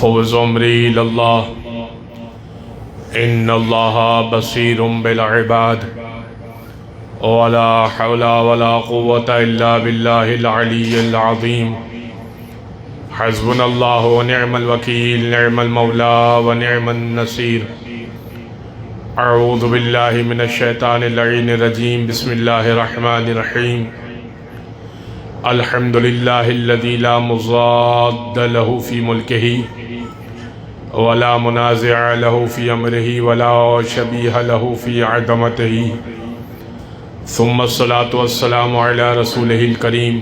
فوز عمری للہ ان اللہ بصیر بالعباد ولا حول ولا قوة الا باللہ العلی العظیم حسبنا اللہ ونعم الوکیل نعم المولا ونعم النصیر اعوذ باللہ من الشیطان اللعین الرجیم بسم اللہ الرحمن الرحیم الحمدللہ الذی لا مضاد له فی ملکہ ولا منازع له في امره ولا شبيه له في عظمته ثم الصلاة والسلام على رسوله الكريم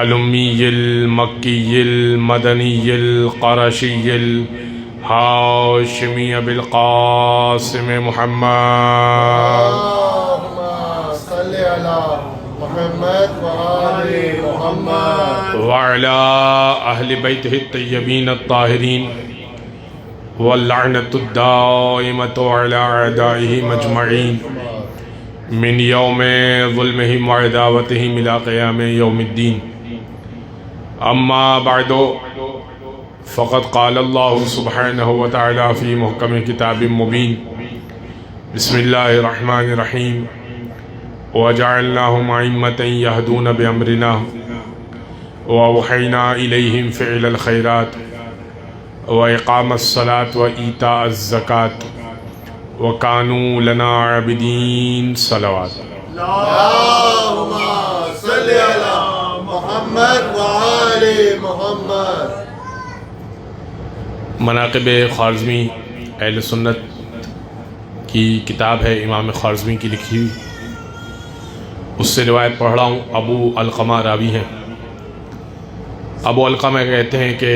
الأمي المكي المدني القرشي الهاشمي بالقاسم محمد اللهم صل على محمد وآل محمد وعلى أهل بيته الطيبين الطاهرين واللعنة الدائمة على أعدائهم أجمعين من يوم ظلمهم وعداوتهم إلى قيام يوم الدين أما بعد فقد قال الله سبحانه وتعالى في محكم كتاب مبين بسم الله الرحمن الرحيم وجعلناهم أئمة يهدون بأمرنا وأوحينا إليهم فعل الخيرات وإقام الصلاة وإيتاء الزكاة وكانوا لنا عابدين صلوات اللهم صل على محمد وآل محمد. مناقب خوارزمی اہل سنت کی کتاب ہے، امام خوارزمی کی لکھی ہوئی. اس سے روایت پڑھ رہا ہوں. ابو علقمہ راوی ہیں. ابو علقمہ کہتے ہیں کہ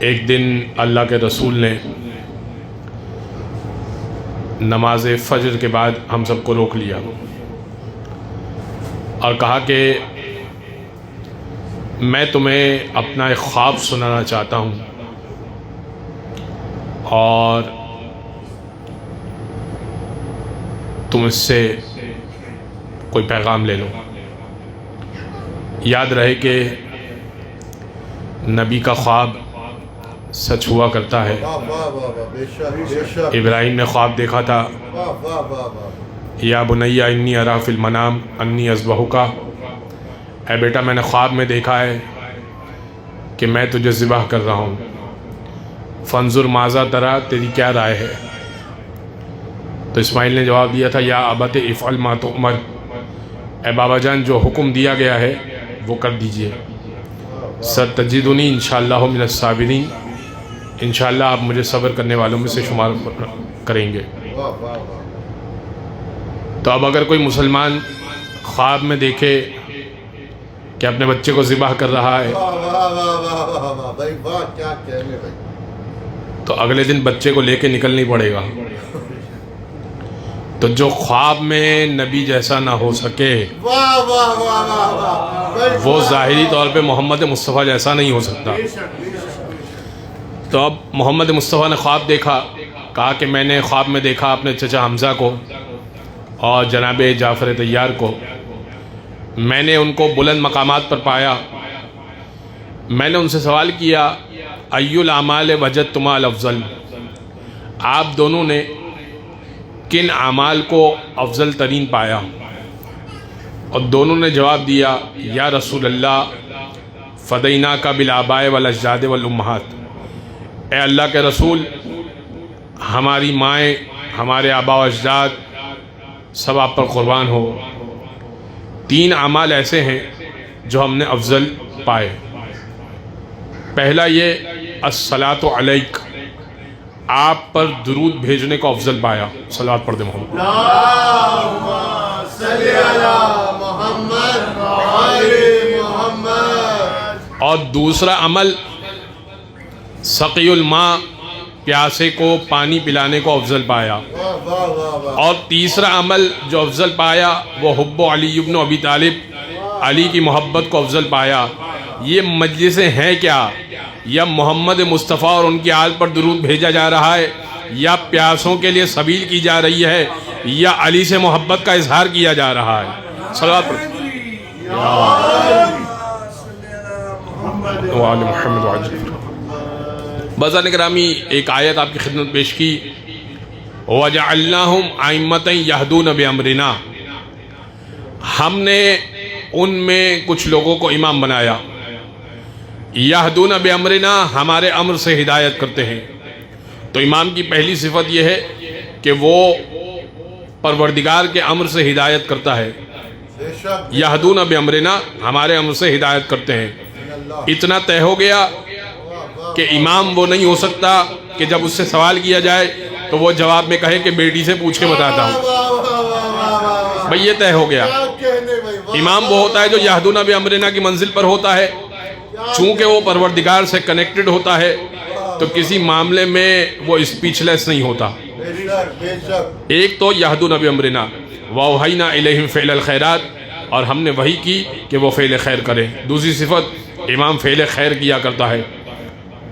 ایک دن اللہ کے رسول نے نماز فجر کے بعد ہم سب کو روک لیا اور کہا کہ میں تمہیں اپنا ایک خواب سنانا چاہتا ہوں اور تم اس سے کوئی پیغام لے لو. یاد رہے کہ نبی کا خواب سچ ہوا کرتا ہے. ابراہیم نے خواب دیکھا تھا، یا بنیا انی ارا فی المنام انی اذبحک، اے بیٹا میں نے خواب میں دیکھا ہے کہ میں تجھے ذبح کر رہا ہوں. فانظر ماذا تری، تیری کیا رائے ہے؟ تو اسماعیل نے جواب دیا تھا یا ابت افعل ما تؤمر، اے بابا جان جو حکم دیا گیا ہے وہ کر دیجئے. ستجدنی انشاءاللہ من الصابرین، انشاءاللہ آپ مجھے صبر کرنے والوں میں سے شمار کریں گے. تو اب اگر کوئی مسلمان خواب میں دیکھے کہ اپنے بچے کو ذبح کر رہا ہے تو اگلے دن بچے کو لے کے نکلنی پڑے گا. تو جو خواب میں نبی جیسا نہ ہو سکے وہ ظاہری طور پہ محمد مصطفیٰ جیسا نہیں ہو سکتا. تو اب محمد مصطفیٰ نے خواب دیکھا، کہا کہ میں نے خواب میں دیکھا اپنے چچا حمزہ کو اور جناب جعفر طیار کو، میں نے ان کو بلند مقامات پر پایا. میں نے ان سے سوال کیا ای الاعمال وجدتما الافضل، آپ دونوں نے کن اعمال کو افضل ترین پایا؟ اور دونوں نے جواب دیا یا رسول اللہ فدیناک بالآباء والاجداد والامہات، اے اللہ کے رسول ہماری مائیں ہمارے آبا و اجداد سب آپ پر قربان ہو. 3 اعمال ایسے ہیں جو ہم نے افضل پائے. پہلا یہ الصلاۃ علیک، آپ پر درود بھیجنے کو افضل پایا. صلوات پڑھ دے محمد. اللهم صل على محمد وآل محمد. اور دوسرا عمل سقی الماء، پیاسے کو پانی پلانے کو افضل پایا. اور تیسرا عمل جو افضل پایا وہ حب علی ابن ابی طالب، علی کی محبت کو افضل پایا. یہ مجلسیں ہیں کیا؟ یا محمد مصطفیٰ اور ان کی آل پر درود بھیجا جا رہا ہے، یا پیاسوں کے لیے سبیل کی جا رہی ہے، یا علی سے محبت کا اظہار کیا جا رہا ہے؟ صلوات پڑھ. وآل محمد وعجل بازار گرامی ایک آیت آپ کی خدمت پیش کی وَجَعَلْنَاهُمْ أَئِمَّةً يَهْدُونَ بِأَمْرِنَا، ہم نے ان میں کچھ لوگوں کو امام بنایا، یہدون بِأَمْرِنَا ہمارے امر سے ہدایت کرتے ہیں۔ تو امام کی پہلی صفت یہ ہے کہ وہ پروردگار کے امر سے ہدایت کرتا ہے، یہدون بِأَمْرِنَا ہمارے امر سے ہدایت کرتے ہیں۔ اتنا طے ہو گیا کہ امام وہ نہیں ہو سکتا کہ جب اس سے سوال کیا جائے تو وہ جواب میں کہے کہ بیٹی سے پوچھ کے بتاتا ہوں، بھئی یہ طے ہو گیا۔ امام وہ ہوتا ہے جو یہدون بِأَمْرِنَا کی منزل پر ہوتا ہے، چونکہ وہ پروردگار سے کنیکٹڈ ہوتا ہے تو کسی معاملے میں وہ اسپیچ لیس نہیں ہوتا۔ ایک تو یہدون بِأَمْرِنَا وَأَوْحَيْنَا إِلَيْهِمْ فِعْلَ الْخَيْرَاتِ، اور ہم نے وحی کی کہ وہ فعل خیر کرے۔ دوسری صفت امام فعل خیر کیا کرتا ہے،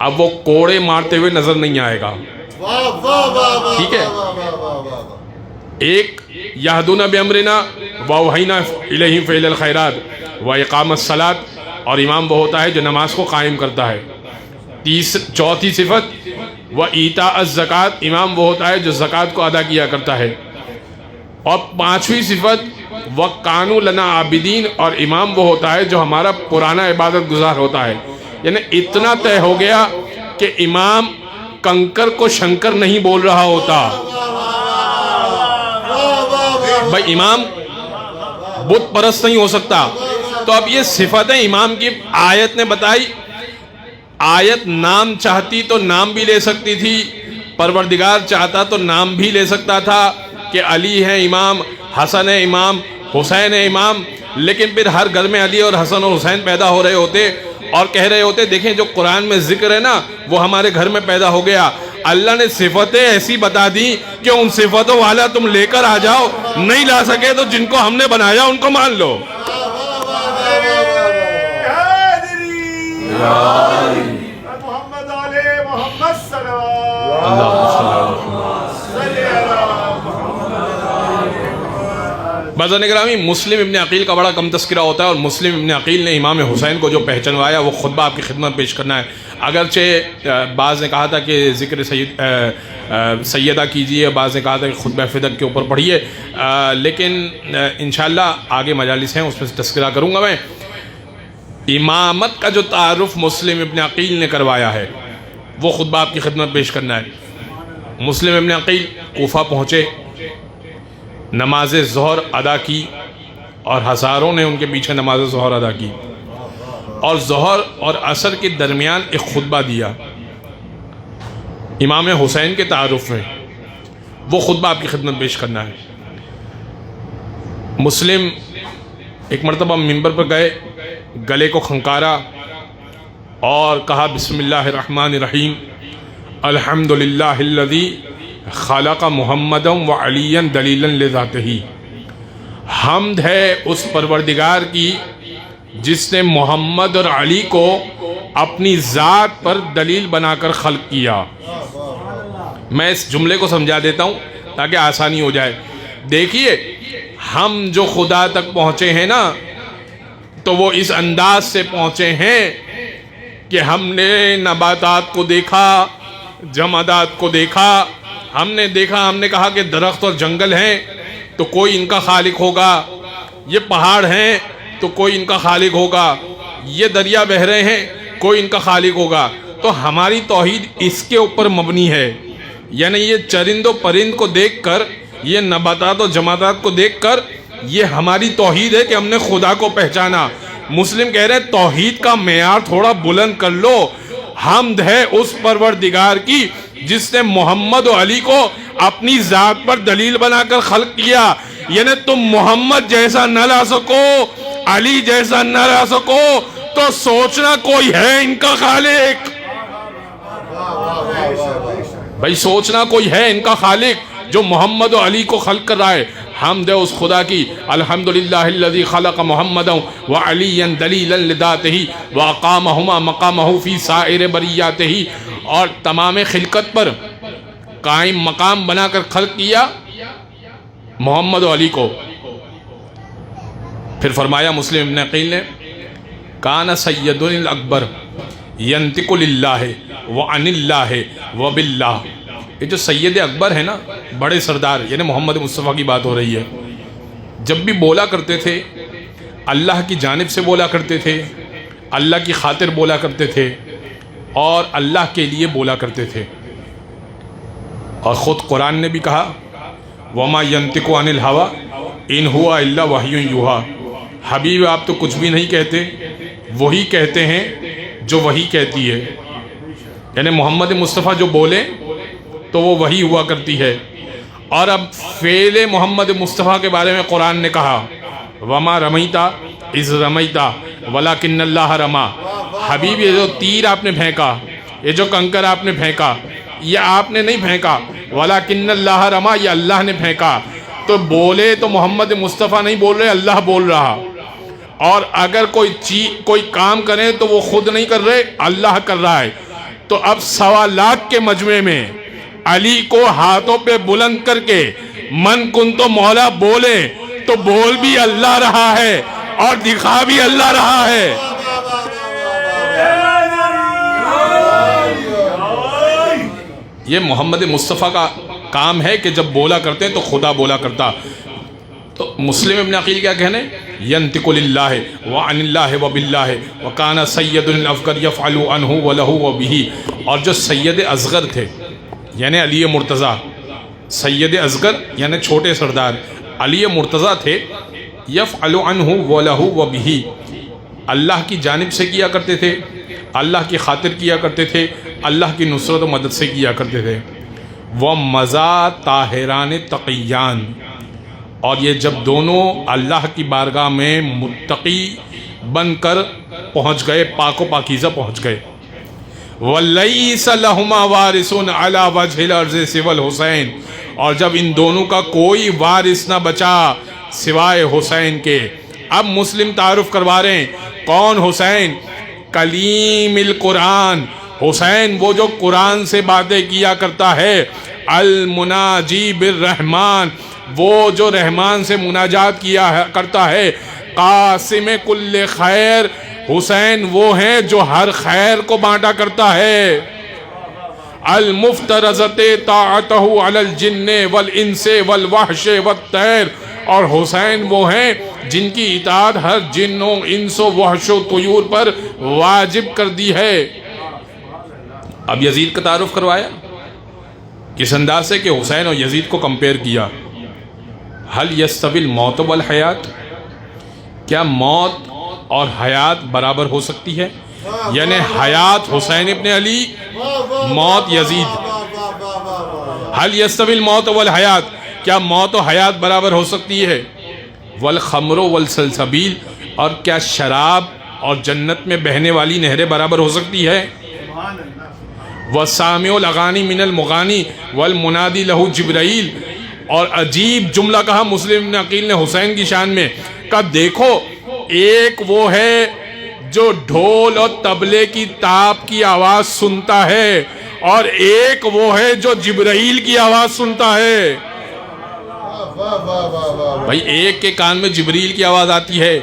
اب وہ کوڑے مارتے ہوئے نظر نہیں آئے گا، ٹھیک ہے۔ ایک یہدون بِأَمْرِنَا وَأَوْحَيْنَا إِلَيْهِمْ فِعْلَ الْخَيْرَاتِ وَإِقَامَ الصَّلَاةِ، اور امام وہ ہوتا ہے جو نماز کو قائم کرتا ہے۔ چوتھی صفت وَإِيتَاءَ الزَّكَاةِ، امام وہ ہوتا ہے جو زکوٰۃ کو ادا کیا کرتا ہے۔ اور پانچویں صفت وَكَانُوا لَنَا عَابِدِينَ، اور امام وہ ہوتا ہے جو ہمارا پرانا عبادت گزار ہوتا ہے۔ یعنی اتنا طے ہو گیا کہ امام کنکر کو شنکر نہیں بول رہا ہوتا، بھائی امام بت پرست نہیں ہو سکتا۔ تو اب یہ صفتیں امام کی آیت نے بتائی۔ آیت نام چاہتی تو نام بھی لے سکتی تھی، پروردگار چاہتا تو نام بھی لے سکتا تھا کہ علی ہے امام، حسن ہے امام، حسین ہے امام، لیکن پھر ہر گھر میں علی اور حسن اور حسین پیدا ہو رہے ہوتے اور کہہ رہے ہوتے دیکھیں جو قرآن میں ذکر ہے نا وہ ہمارے گھر میں پیدا ہو گیا۔ اللہ نے صفتیں ایسی بتا دی کہ ان صفتوں والا تم لے کر آ جاؤ، نہیں لا سکے تو جن کو ہم نے بنایا ان کو مان لو۔ محمد علیہ محمد صلوات بازار گرامی مسلم ابن عقیل کا بڑا کم تذکرہ ہوتا ہے، اور مسلم ابن عقیل نے امام حسین کو جو پہچنوایا وہ خطبہ آپ کی خدمت پیش کرنا ہے۔ اگرچہ بعض نے کہا تھا کہ ذکر سیدہ کیجئے، بعض نے کہا تھا کہ خطبہ فدق کے اوپر پڑھیے، لیکن انشاءاللہ آگے مجالس ہیں اس میں تذکرہ کروں گا میں۔ امامت کا جو تعارف مسلم ابن عقیل نے کروایا ہے وہ خطبہ آپ کی خدمت پیش کرنا ہے۔ مسلم ابن عقیل کوفہ پہنچے، نماز ظہر ادا کی اور ہزاروں نے ان کے پیچھے نماز ظہر ادا کی، اور ظہر اور عصر کے درمیان ایک خطبہ دیا امام حسین کے تعارف میں، وہ خطبہ آپ کی خدمت پیش کرنا ہے۔ مسلم ایک مرتبہ منبر پر گئے، گلے کو کھنکارا اور کہا بسم اللہ الرحمن الرحیم الحمدللہ الذی خلق محمدا وعلیا دلیلا لذاتہ، حمد ہے اس پروردگار کی جس نے محمد اور علی کو اپنی ذات پر دلیل بنا کر خلق کیا۔ میں اس جملے کو سمجھا دیتا ہوں تاکہ آسانی ہو جائے۔ دیکھیے ہم جو خدا تک پہنچے ہیں نا تو وہ اس انداز سے پہنچے ہیں کہ ہم نے نباتات کو دیکھا، جمادات کو دیکھا، ہم نے دیکھا، ہم نے کہا کہ درخت اور جنگل ہیں تو کوئی ان کا خالق ہوگا، یہ پہاڑ ہیں تو کوئی ان کا خالق ہوگا، یہ دریا بہہ رہے ہیں کوئی ان کا خالق ہوگا۔ تو ہماری توحید اس کے اوپر مبنی ہے، یعنی یہ چرند و پرند کو دیکھ کر، یہ نباتات و جمادات کو دیکھ کر یہ ہماری توحید ہے کہ ہم نے خدا کو پہچانا۔ مسلم کہہ رہے ہیں توحید کا معیار تھوڑا بلند کر لو، حمد ہے اس پروردگار کی جس نے محمد و علی کو اپنی ذات پر دلیل بنا کر خلق کیا۔ یعنی تم محمد جیسا نہ لا سکو، علی جیسا نہ لا سکو تو سوچنا کوئی ہے ان کا خالق، بھائی سوچنا کوئی ہے ان کا خالق جو محمد و علی کو خلق کر رہا ہے۔ حمد ہے اس خدا کی الحمدللہ الذی خلق محمدا وعلیا دلیلا لذاتہ واقامہما مقامہ فی سائر بریاتہ، اور تمام خلقت پر قائم مقام بنا کر خلق کیا محمد و علی کو۔ پھر فرمایا مسلم ابن عقیل نے کان سیدنا الاکبر ینطق للہ وعن اللہ وباللہ. یہ جو سید اکبر ہے نا، بڑے سردار، یعنی محمد مصطفیٰ کی بات ہو رہی ہے، جب بھی بولا کرتے تھے اللہ کی جانب سے بولا کرتے تھے، اللہ کی خاطر بولا کرتے تھے، اور اللہ کے لیے بولا کرتے تھے. اور خود قرآن نے بھی کہا وما ینطق عن الہوی ان ہوا الا وحی یوحی. حبیب آپ تو کچھ بھی نہیں کہتے، وہی کہتے ہیں جو وہی کہتی ہے. یعنی محمد مصطفیٰ جو بولے تو وہ وہی ہوا کرتی ہے. اور اب فعل محمد مصطفیٰ کے بارے میں قرآن نے کہا وما رمیتا اذ رمیتا ولکن اللہ رما. حبیب یہ جو تیر آپ نے پھینکا، یہ جو کنکر آپ نے پھینکا، یہ آپ نے نہیں پھینکا، ولکن اللہ رما، یہ اللہ نے پھینکا. تو بولے تو محمد مصطفیٰ نہیں بول رہے، اللہ بول رہا. اور اگر کوئی کام کرے تو وہ خود نہیں کر رہے، اللہ کر رہا ہے. تو اب 1.25 لاکھ کے مجمع میں علی کو ہاتھوں پہ بلند کر کے من کن تو مولا بولے تو بول بھی اللہ رہا ہے اور دکھا بھی اللہ رہا ہے. یہ محمد مصطفیٰ کا کام ہے کہ جب بولا کرتے ہیں تو خدا بولا کرتا. تو مسلم ابن عقیل کیا کہنے؟ ینطق للہ وعن اللہ وباللہ وکان سید الافقر یفعل عنہ ولہ وبہ. اور جو سید اصغر تھے یعنی علی مرتضیٰ، سید اصغر یعنی چھوٹے سردار علی مرتضیٰ تھے، یفعل عنہ ولہ وبہ، اللہ کی جانب سے کیا کرتے تھے، اللہ کی خاطر کیا کرتے تھے، اللہ کی نصرت و مدد سے کیا کرتے تھے. وہ مزا طاہران تقیان. اور یہ جب دونوں اللہ کی بارگاہ میں متقی بن کر پہنچ گئے، پاک و پاکیزہ پہنچ گئے. وَلَيْسَ لَهُمَا وَارِثٌ عَلَى وَجْهِ الْأَرْضِ سِوَى الْحُسَيْنِ. اور جب ان دونوں کا کوئی وارث نہ بچا سوائے حسین کے. اب مسلم تعارف کروا رہے ہیں کون حسین؟ کلیم القرآن. حسین وہ جو قرآن سے باتیں کیا کرتا ہے، المناجی بالرحمن، وہ جو رحمان سے مناجات کیا کرتا ہے، قاسم کل خیر. حسین وہ ہیں جو ہر خیر کو بانٹا کرتا ہے. المفترضت طاعتہ علی الجن والانس والوحش والطیر. اور حسین وہ ہیں جن کی اطاعت ہر جن و انس و وحش و طیور پر واجب کر دی ہے. اب یزید کا تعارف کروایا اس انداز سے کہ حسین اور یزید کو کمپیئر کیا. حل یستوی الموت والحیات، کیا موت اور حیات برابر ہو سکتی ہے؟ یعنی حیات حسین ابن علی، موت یزید. حل یستوی الموت والحیات، کیا موت و حیات برابر ہو سکتی ہے؟ والخمر والسلسبیل، اور کیا شراب اور جنت میں بہنے والی نہریں برابر ہو سکتی ہے؟ وَسَامِعُ الْأَغَانِي مِنَ الْمُغَانِي وَالْمُنَادِي لَهُ جِبْرَائِیل. اور عجیب جملہ کہا مسلم ابن عقیل نے حسین کی شان میں، کہ دیکھو ایک وہ ہے جو ڈھول اور طبلے کی تاپ کی آواز سنتا ہے، اور ایک وہ ہے جو جبرائیل کی آواز سنتا ہے. بھائی ایک کے کان میں جبریل کی آواز آتی ہے،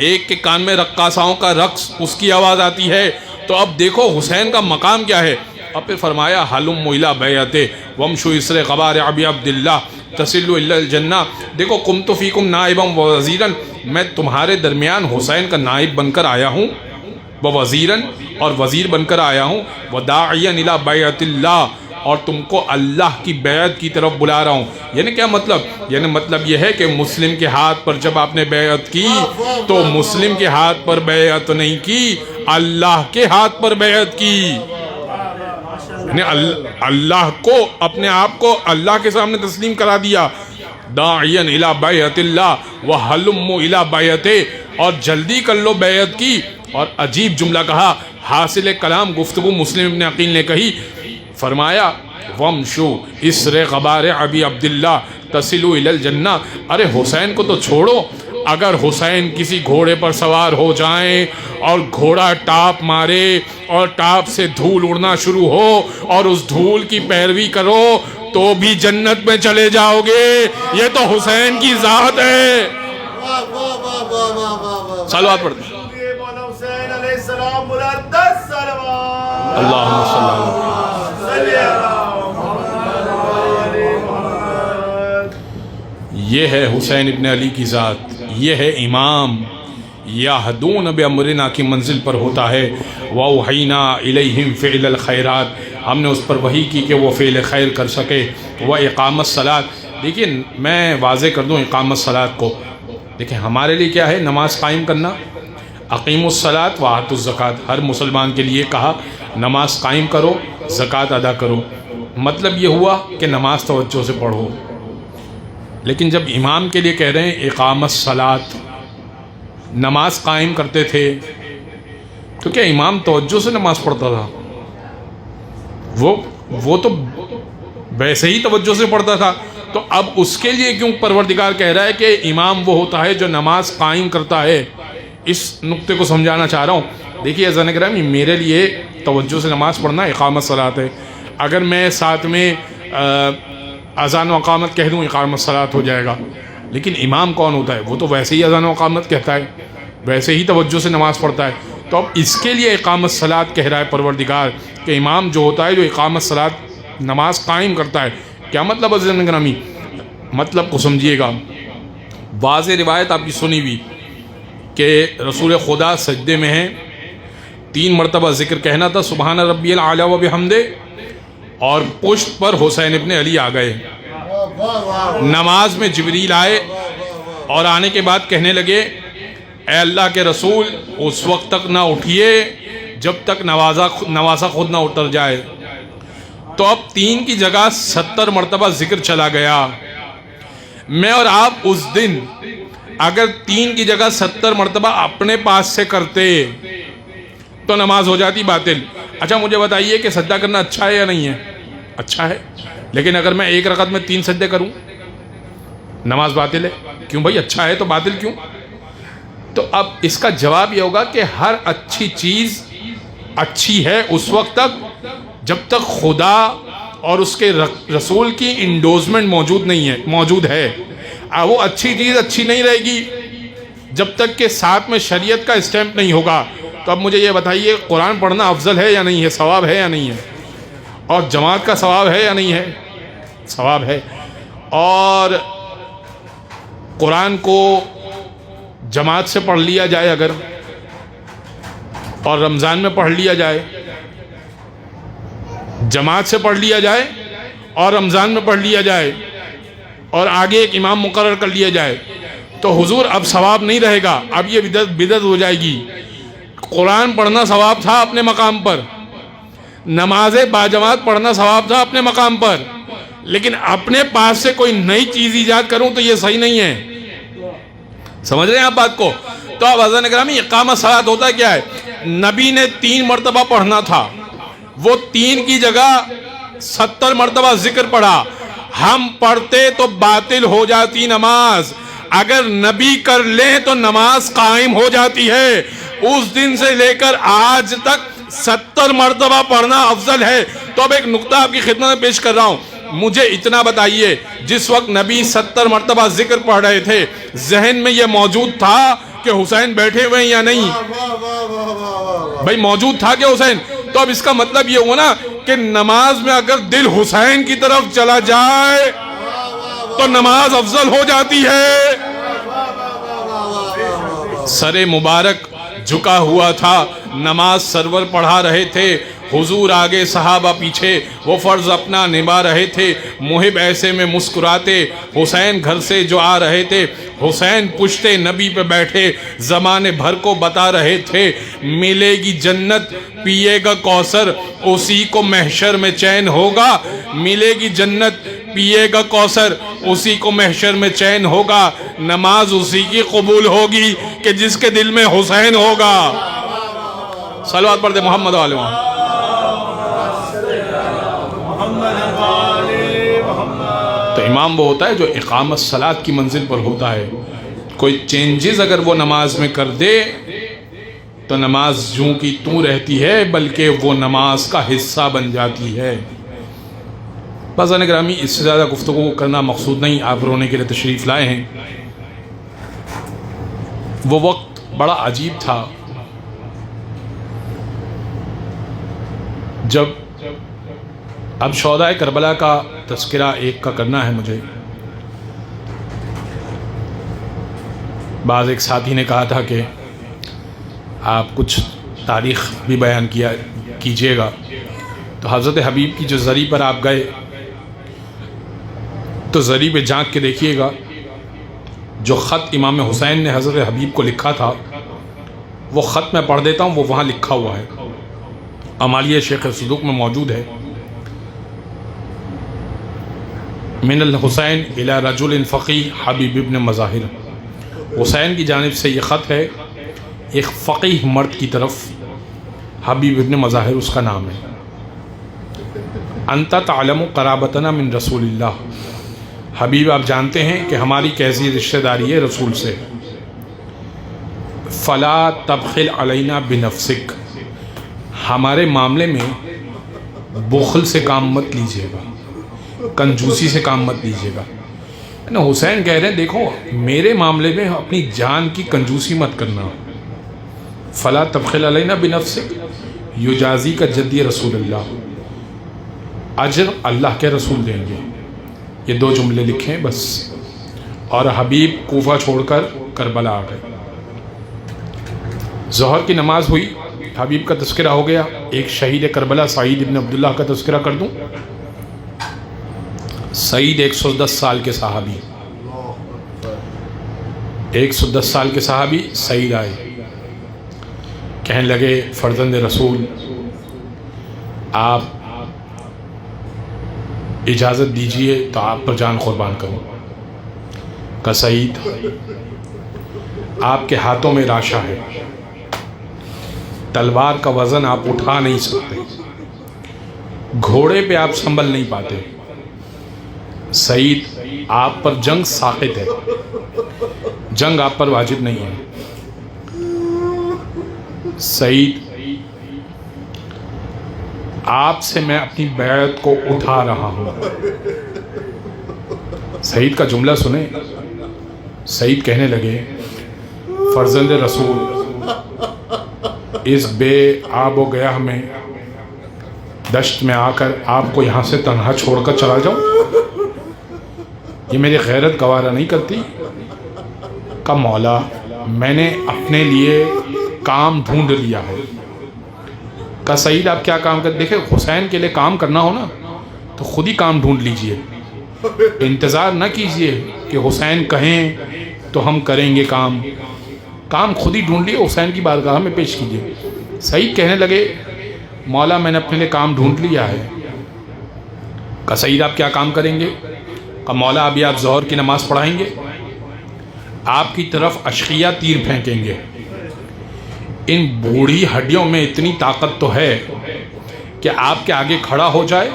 ایک کے کان میں رقاصاؤں کا رقص اس کی آواز آتی ہے. تو اب دیکھو حسین کا مقام کیا ہے. اور پھر فرمایا حلم الی بیعت وامشوا اسر غبار ابی عبداللہ تصلوا الی الجنہ. دیکھو قمت فیکم نائبا ووزیرا، میں تمہارے درمیان حسین کا نائب بن کر آیا ہوں، وزیرا اور وزیر بن کر آیا ہوں، وداعیا الی بیعت اللہ، اور تم کو اللہ کی بیعت کی طرف بلا رہا ہوں. یعنی کیا مطلب؟ یعنی مطلب یہ ہے کہ مسلم کے ہاتھ پر جب آپ نے بیعت کی تو مسلم کے ہاتھ پر بیعت نہیں کی، اللہ کے ہاتھ پر بیعت کی. یعنی اللہ کو، اپنے آپ کو اللہ کے سامنے تسلیم کرا دیا. داعیا الی بیعت اللہ وحلموا الی بیعتہ، اور جلدی کر لو بیعت کی. اور عجیب جملہ کہا، حاصل کلام گفتگو مسلم ابن عقیل نے کہی، فرمایا وامشوا اسر غبار ابی عبداللہ تصلوا الی الجنہ. ارے حسین کو تو چھوڑو، اگر حسین کسی گھوڑے پر سوار ہو جائیں اور گھوڑا ٹاپ مارے اور ٹاپ سے دھول اڑنا شروع ہو اور اس دھول کی پیروی کرو تو بھی جنت میں چلے جاؤ گے. یہ تو حسین کی ذات ہے. صلوات پڑھتے ہیں. حسین علیہ السلام مردد صلوات. اللہم صلی اللہ علیہ صلی علی محمد وآل محمد. یہ ہے حسین ابن علی کی ذات، یہ ہے امام یہدون بامرنا کی منزل پر ہوتا ہے. وَأَوْحَيْنَا إِلَيْهِمْ فِعْلَ الْخَيْرَاتِ، ہم نے اس پر وحی کی کہ وہ فعل خیر کر سکے. وَإِقَامَ الصَّلَاةِ، لیکن میں واضح کر دوں اقامت صلاۃ کو. دیکھیں ہمارے لیے کیا ہے نماز قائم کرنا، اقیم الصلاۃ وآتوا الزکوٰۃ، ہر مسلمان کے لیے کہا نماز قائم کرو، زکوٰۃ ادا کرو. مطلب یہ ہوا کہ نماز توجہ سے پڑھو. لیکن جب امام کے لیے کہہ رہے ہیں اقامت صلاۃ، نماز قائم کرتے تھے، تو کیا امام توجہ سے نماز پڑھتا تھا؟ وہ تو ویسے ہی توجہ سے پڑھتا تھا. تو اب اس کے لیے کیوں پروردگار کہہ رہا ہے کہ امام وہ ہوتا ہے جو نماز قائم کرتا ہے؟ اس نقطے کو سمجھانا چاہ رہا ہوں. دیکھیے عزیزان گرامی، میرے لیے توجہ سے نماز پڑھنا اقامت صلاۃ ہے. اگر میں ساتھ میں اذان و اقامت کہہ دوں اقامت صلاۃ ہو جائے گا. لیکن امام کون ہوتا ہے؟ وہ تو ویسے ہی اذان و اقامت کہتا ہے، ویسے ہی توجہ سے نماز پڑھتا ہے. تو اب اس کے لیے اقامت صلاۃ کہہ رہا ہے پروردگار کہ امام جو ہوتا ہے جو اقامت صلاۃ نماز قائم کرتا ہے. کیا مطلب عزیزان گرامی؟ مطلب کو سمجھیے گا. واضح روایت آپ کی سنی ہوئی کہ رسول خدا سجدے میں ہیں، 3 مرتبہ ذکر کہنا تھا سبحان ربی الاعلی و بحمدہ، اور پشت پر حسین ابن علی آ گئے. نماز میں جبریل آئے اور آنے کے بعد کہنے لگے اے اللہ کے رسول اس وقت تک نہ اٹھیے جب تک نوازہ خود نہ اتر جائے. تو اب 3 کی جگہ 70 مرتبہ ذکر چلا گیا. میں اور آپ اس دن اگر 3 کی جگہ 70 مرتبہ اپنے پاس سے کرتے تو نماز ہو جاتی باطل. اچھا مجھے بتائیے کہ سجدہ کرنا اچھا ہے یا نہیں ہے؟ اچھا ہے. لیکن اگر میں 1 رکعت میں 3 سجدے کروں نماز باطل ہے. کیوں بھائی؟ اچھا ہے تو باطل کیوں؟ تو اب اس کا جواب یہ ہوگا کہ ہر اچھی چیز اچھی ہے اس وقت تک جب تک خدا اور اس کے رسول کی انڈوزمنٹ موجود ہے. وہ اچھی چیز اچھی نہیں رہے گی جب تک کہ ساتھ میں شریعت کا اسٹیمپ نہیں ہوگا. تو اب مجھے یہ بتائیے قرآن پڑھنا افضل ہے یا نہیں ہے؟ ثواب ہے یا نہیں ہے؟ اور جماعت کا ثواب ہے یا نہیں ہے؟ ثواب ہے. اور قرآن کو جماعت سے پڑھ لیا جائے اگر، اور رمضان میں پڑھ لیا جائے، جماعت سے پڑھ لیا جائے اور رمضان میں پڑھ لیا جائے اور آگے ایک امام مقرر کر لیا جائے، تو حضور اب ثواب نہیں رہے گا، اب یہ بدعت ہو جائے گی. قرآن پڑھنا ثواب تھا اپنے مقام پر، نماز باجماعت پڑھنا ثواب تھا اپنے مقام پر، لیکن اپنے پاس سے کوئی نئی چیز ایجاد کروں تو یہ صحیح نہیں ہے. سمجھ رہے ہیں آپ بات کو؟ تو اب عزیزان گرامی اقامت صلاۃ ہوتا کیا ہے؟ نبی نے 3 مرتبہ پڑھنا تھا، وہ 3 کی جگہ 70 مرتبہ ذکر پڑھا. ہم پڑھتے تو باطل ہو جاتی نماز، اگر نبی کر لیں تو نماز قائم ہو جاتی ہے. اس دن سے لے کر آج تک 70 مرتبہ پڑھنا افضل ہے. تو اب ایک نقطہ آپ کی خدمت میں پیش کر رہا ہوں. مجھے اتنا بتائیے جس وقت نبی 70 مرتبہ ذکر پڑھ رہے تھے ذہن میں یہ موجود تھا کہ حسین بیٹھے ہوئے ہیں یا نہیں؟ بھائی موجود تھا کہ حسین؟ تو اب اس کا مطلب یہ ہوا نا کہ نماز میں اگر دل حسین کی طرف چلا جائے تو نماز افضل ہو جاتی ہے. سر مبارک جھکا ہوا تھا، نماز سرور پڑھا رہے تھے، حضور آگے صحابہ پیچھے، وہ فرض اپنا نبھا رہے تھے. محب ایسے میں مسکراتے، حسین گھر سے جو آ رہے تھے، حسین پشتے نبی پہ بیٹھے زمانے بھر کو بتا رہے تھے ملے گی جنت پیے گا کوثر اسی کو محشر میں چین ہوگا. ملے گی جنت پیے گا کوثر اسی کو محشر میں چین ہوگا. نماز اسی کی قبول ہوگی کہ جس کے دل میں حسین ہوگا. صلوات پڑھ دے محمد و آل محمد. تو امام وہ ہوتا ہے جو اقامت صلاۃ کی منزل پر ہوتا ہے. کوئی چینجز اگر وہ نماز میں کر دے تو نماز جوں کی توں رہتی ہے بلکہ وہ نماز کا حصہ بن جاتی ہے. بازان گرامی اس سے زیادہ گفتگو کرنا مقصود نہیں، آپ رونے کے لیے تشریف لائے ہیں. وہ وقت بڑا عجیب تھا. جب اب شہدائے کربلا کا تذکرہ ایک کا کرنا ہے مجھے، بعض ایک ساتھی نے کہا تھا کہ آپ کچھ تاریخ بھی بیان کیجیے گا، تو حضرت حبیب کی جو زری پر آپ گئے تو زری پہ جھانک کے دیکھیے گا، جو خط امام حسین نے حضرت حبیب کو لکھا تھا وہ خط میں پڑھ دیتا ہوں، وہ وہاں لکھا ہوا ہے، امالیہ شیخ صدوق میں موجود ہے۔ من الحسین الی رجل فقیہ حبیب ابن مظاہر، حسین کی جانب سے یہ خط ہے ایک فقیہ مرد کی طرف، حبیب ابن مظاہر اس کا نام ہے۔ انت تعلم قرابتنا من رسول اللہ، حبیب آپ جانتے ہیں کہ ہماری کیسی رشتہ داری ہے رسول سے، فلا تبخل علینا بنفسک، ہمارے معاملے میں بخل سے کام مت لیجیے گا، کنجوسی سے کام مت لیجیے گا۔ حسین کہہ رہے ہیں دیکھو میرے معاملے میں اپنی جان کی کنجوسی مت کرنا، فلا تبخل علینا بنفسک یجازی کا جدی رسول اللہ، اجر اللہ کے رسول دیں گے۔ یہ دو جملے لکھیں بس، اور حبیب کوفہ چھوڑ کر کربلا آ گئے۔ ظہر کی نماز ہوئی، حبیب کا تذکرہ ہو گیا۔ ایک شہید کربلا سعید ابن عبداللہ کا تذکرہ کر دوں۔ سعید 110 سال کے صحابی، 110 سال کے صحابی سعید آئے، کہنے لگے فرزند رسول آپ اجازت دیجئے تو آپ پر جان قربان کروں۔ کہ سعید آپ کے ہاتھوں میں راشا ہے، تلوار کا وزن آپ اٹھا نہیں سکتے، گھوڑے پہ آپ سنبھل نہیں پاتے، سعید آپ پر جنگ ساقط ہے، جنگ آپ پر واجب نہیں ہے۔ سعید آپ سے میں اپنی بیعت کو اٹھا رہا ہوں۔ سعید کا جملہ سنیں، سعید کہنے لگے فرزند رسول اس بے آب و گیا میں دشت میں آ کر آپ کو یہاں سے تنہا چھوڑ کر چلا جاؤں، یہ میری غیرت گوارا نہیں کرتی۔ کہ مولا میں نے اپنے لیے کام ڈھونڈ لیا ہے۔ کہ سعید آپ کیا کام کرتے؟ دیکھیں حسین کے لیے کام کرنا ہو نا تو خود ہی کام ڈھونڈ لیجئے، انتظار نہ کیجئے کہ حسین کہیں تو ہم کریں گے کام، کام خود ہی ڈھونڈ لیے، حسین کی بارگاہ میں پیش کیجئے۔ سعید کہنے لگے مولا میں نے اپنے لیے کام ڈھونڈ لیا ہے۔ کہ سعید آپ کیا کام کریں گے؟ کہ مولا ابھی آپ ظہر کی نماز پڑھائیں گے، آپ کی طرف اشقیہ تیر پھینکیں گے، ان بوڑھی ہڈیوں میں اتنی طاقت تو ہے کہ آپ کے آگے کھڑا ہو جائے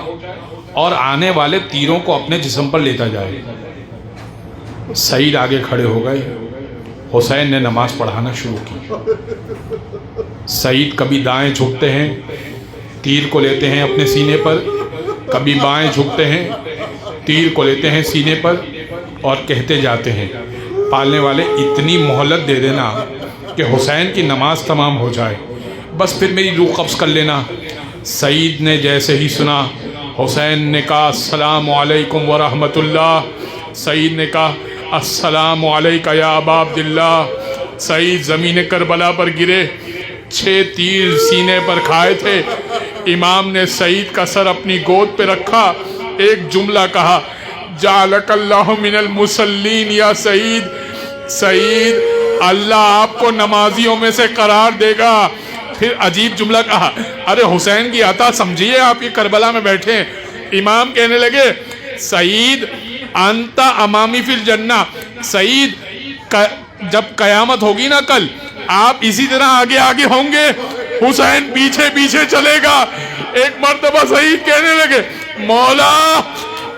اور آنے والے تیروں کو اپنے جسم پر لیتا جائے۔ سعید آگے کھڑے ہو گئے، حسین نے نماز پڑھانا شروع کی۔ سعید کبھی دائیں جھکتے ہیں، تیر کو لیتے ہیں اپنے سینے پر، کبھی بائیں جھکتے ہیں، تیر کو لیتے ہیں سینے پر اور کہتے جاتے ہیں پالنے والے اتنی مہلت دے دینا کہ حسین کی نماز تمام ہو جائے، بس پھر میری روح قبض کر لینا۔ سعید نے جیسے ہی سنا حسین نے کہا السلام علیکم ورحمۃ اللہ، سعید نے کہا السلام علیکہ یا ابا عبداللہ۔ سعید زمین کربلا پر گرے، 6 تیر سینے پر کھائے تھے۔ امام نے سعید کا سر اپنی گود پہ رکھا، ایک جملہ کہا جعلک اللہ من المصلین یا سعید، سعید اللہ آپ کو نمازیوں میں سے قرار دے گا۔ پھر عجیب جملہ کہا ارے حسین کی عطا سمجھیے، آپ یہ کربلا میں بیٹھے ہیں۔ امام کہنے لگے سعید انت امامی فی الجنہ، سعید جب قیامت ہوگی نا کل آپ اسی طرح آگے آگے ہوں گے، حسین پیچھے پیچھے چلے گا۔ ایک مرتبہ سعید کہنے لگے مولا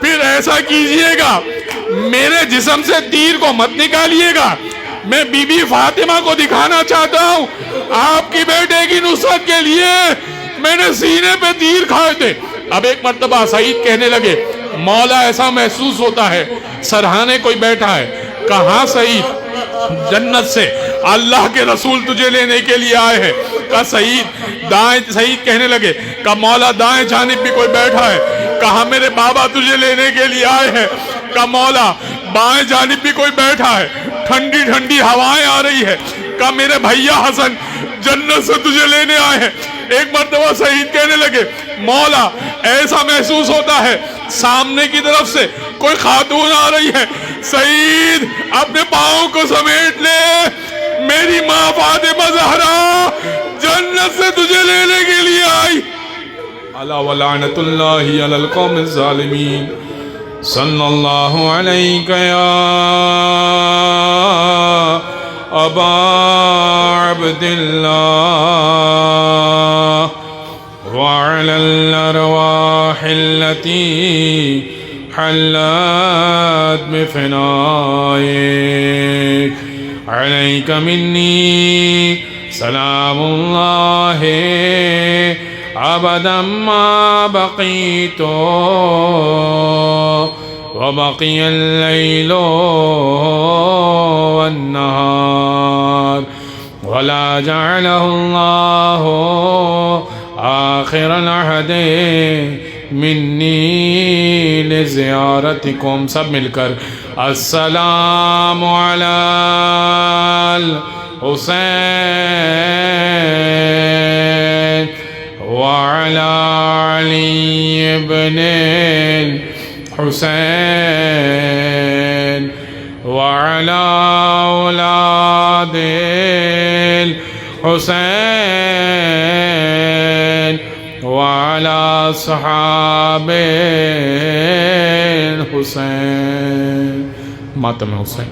پھر ایسا کیجئے گا میرے جسم سے تیر کو مت نکالیے گا، میں بی بی فاطمہ کو دکھانا چاہتا ہوں آپ کی بیٹے کی نصرت کے لیے میں نے سینے پہ تیر کھائے تھے۔ اب ایک مرتبہ سعید کہنے لگے مولا ایسا محسوس ہوتا ہے سرہانے کوئی بیٹھا ہے۔ کہاں سعید؟ جنت سے اللہ کے رسول تجھے لینے کے لیے آئے ہیں۔ کہا سعید دائیں، سعید کہنے لگے کہا مولا دائیں جانب بھی کوئی بیٹھا ہے؟ کہا میرے بابا تجھے لینے کے لیے آئے ہیں۔ کہا مولا بائیں جانب بھی کوئی بیٹھا ہے، ٹھنڈی ٹھنڈی ہوائیں آ رہی ہے۔ کہا میرے بھیا حسن جنت سے تجھے لینے آئے ہیں۔ ایک مرتبہ سعید کہنے لگے مولا ایسا محسوس ہوتا ہے سامنے کی طرف سے کوئی خاتون آ رہی ہے، سعید اپنے پاؤں کو سمیٹ لے، میری ماں فاطمہ زہرا جنت سے تجھے لینے کے لیے آئی۔ الا ولعنت اللہ علی القوم الظالمین۔ صلی اللہ علیہ یا ابا عبداللہ وعلى الأرواح التي حلت بفنائك عليك مني سلام الله أبدا ما بقيت وبقي الليل والنهار ولا جعله الله آخر العہد منی لزیارتکم۔ سب مل کر السلام علی الحسین وعلی علی ابن الحسین وعلی اولاد الحسین وعلى صحاب الحسین۔ ماتم حسین۔